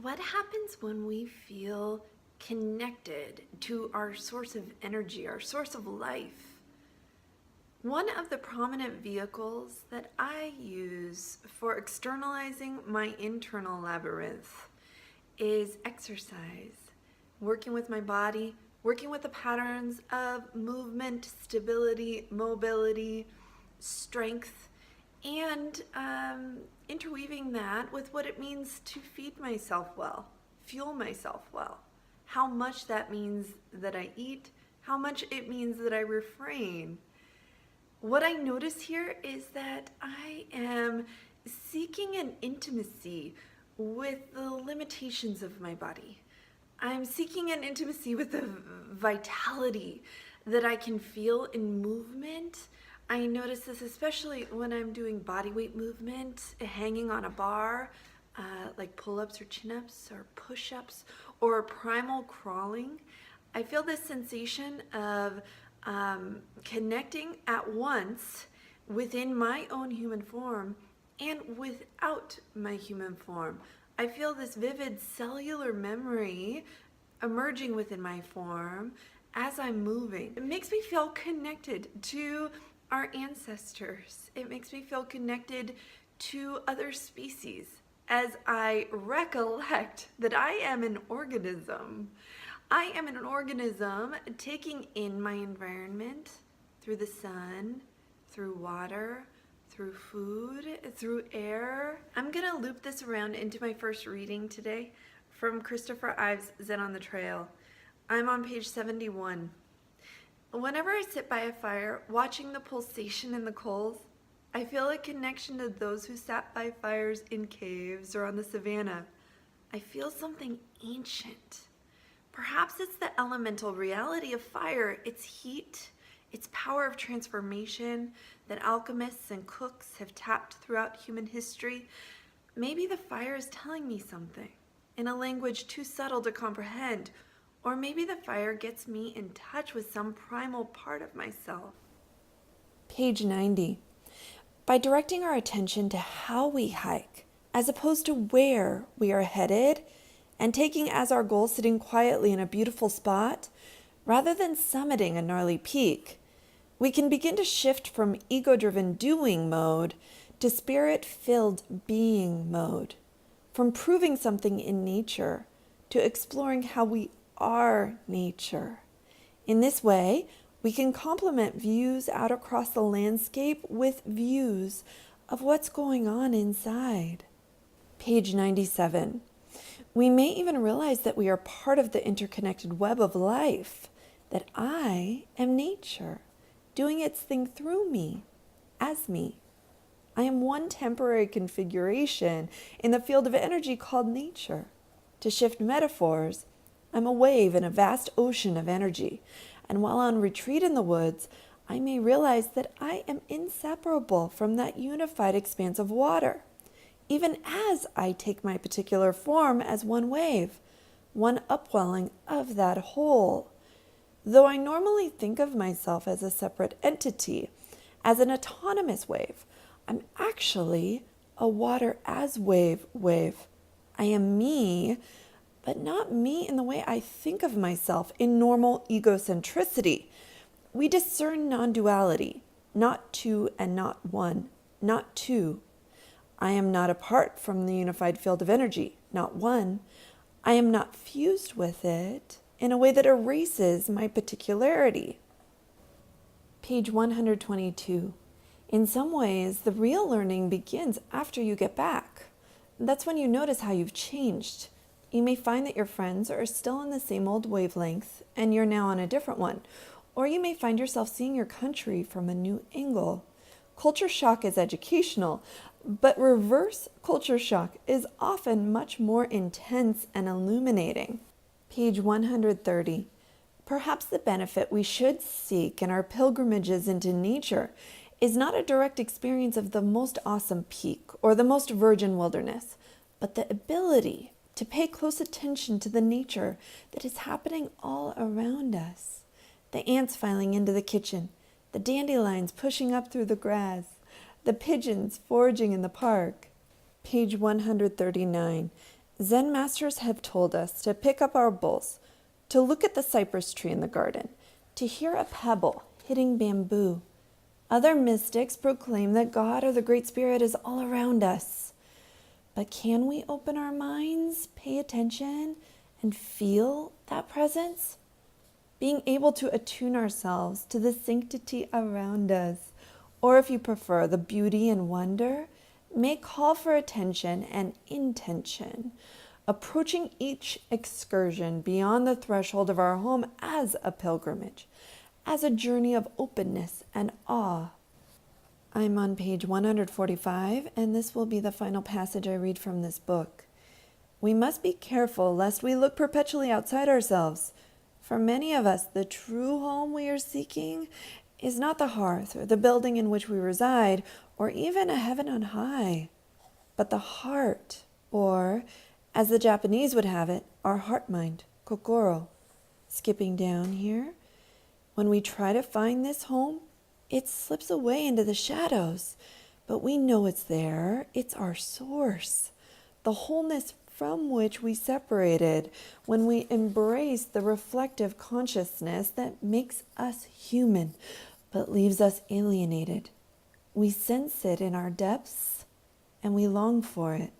What happens when we feel connected to our source of energy, our source of life? One of the prominent vehicles that I use for externalizing my internal labyrinth is exercise, working with my body, working with the patterns of movement, stability, mobility, strength, and interweaving that with what it means to feed myself well, fuel myself well, how much that means that I eat, how much it means that I refrain. What I notice here is that I am seeking an intimacy with the limitations of my body. I'm seeking an intimacy with the vitality that I can feel in movement. I notice this especially when I'm doing body weight movement, hanging on a bar, like pull-ups or chin-ups or push-ups or primal crawling. I feel this sensation of connecting at once within my own human form and without my human form. I feel this vivid cellular memory emerging within my form as I'm moving. It makes me feel connected to our ancestors. It makes me feel connected to other species as I recollect that I am an organism. I am an organism taking in my environment through the sun, through water, through food, through air. I'm gonna loop this around into my first reading today from Christopher Ives' Zen on the Trail. I'm on page 71. Whenever I sit by a fire, watching the pulsation in the coals, I feel a connection to those who sat by fires in caves or on the savannah. I feel something ancient. Perhaps it's the elemental reality of fire, its heat, its power of transformation that alchemists and cooks have tapped throughout human history. Maybe the fire is telling me something in a language too subtle to comprehend. Or maybe the fire gets me in touch with some primal part of myself. Page 90. By directing our attention to how we hike, as opposed to where we are headed, and taking as our goal sitting quietly in a beautiful spot, rather than summiting a gnarly peak, we can begin to shift from ego-driven doing mode to spirit-filled being mode, from proving something in nature to exploring how we are nature. In this way, we can complement views out across the landscape with views of what's going on inside. Page 97. We may even realize that we are part of the interconnected web of life, that I am nature, doing its thing through me, as me. I am one temporary configuration in the field of energy called nature. To shift metaphors, I'm a wave in a vast ocean of energy, and while on retreat in the woods, I may realize that I am inseparable from that unified expanse of water, even as I take my particular form as one wave, one upwelling of that whole. Though I normally think of myself as a separate entity, as an autonomous wave, I'm actually a water as wave. I am me, but not me in the way I think of myself in normal egocentricity. We discern non-duality, not two and not one, not two. I am not apart from the unified field of energy, not one. I am not fused with it in a way that erases my particularity. Page 122. In some ways, the real learning begins after you get back. That's when you notice how you've changed. You may find that your friends are still on the same old wavelength and you're now on a different one. Or you may find yourself seeing your country from a new angle. Culture shock is educational, but reverse culture shock is often much more intense and illuminating. Page 130. Perhaps the benefit we should seek in our pilgrimages into nature is not a direct experience of the most awesome peak or the most virgin wilderness, but the ability to pay close attention to the nature that is happening all around us. The ants filing into the kitchen, the dandelions pushing up through the grass, the pigeons foraging in the park. Page 139. Zen masters have told us to pick up our bowls, to look at the cypress tree in the garden, to hear a pebble hitting bamboo. Other mystics proclaim that God or the Great Spirit is all around us. But can we open our minds, pay attention, and feel that presence? Being able to attune ourselves to the sanctity around us, or if you prefer, the beauty and wonder, may call for attention and intention, approaching each excursion beyond the threshold of our home as a pilgrimage, as a journey of openness and awe. I'm on page 145, and this will be the final passage I read from this book. We must be careful lest we look perpetually outside ourselves. For many of us, the true home we are seeking is not the hearth or the building in which we reside, or even a heaven on high, but the heart, or, as the Japanese would have it, our heart-mind, kokoro. Skipping down here, when we try to find this home, it slips away into the shadows, but we know it's there. It's our source, the wholeness from which we separated when we embrace the reflective consciousness that makes us human, but leaves us alienated. We sense it in our depths, and we long for it.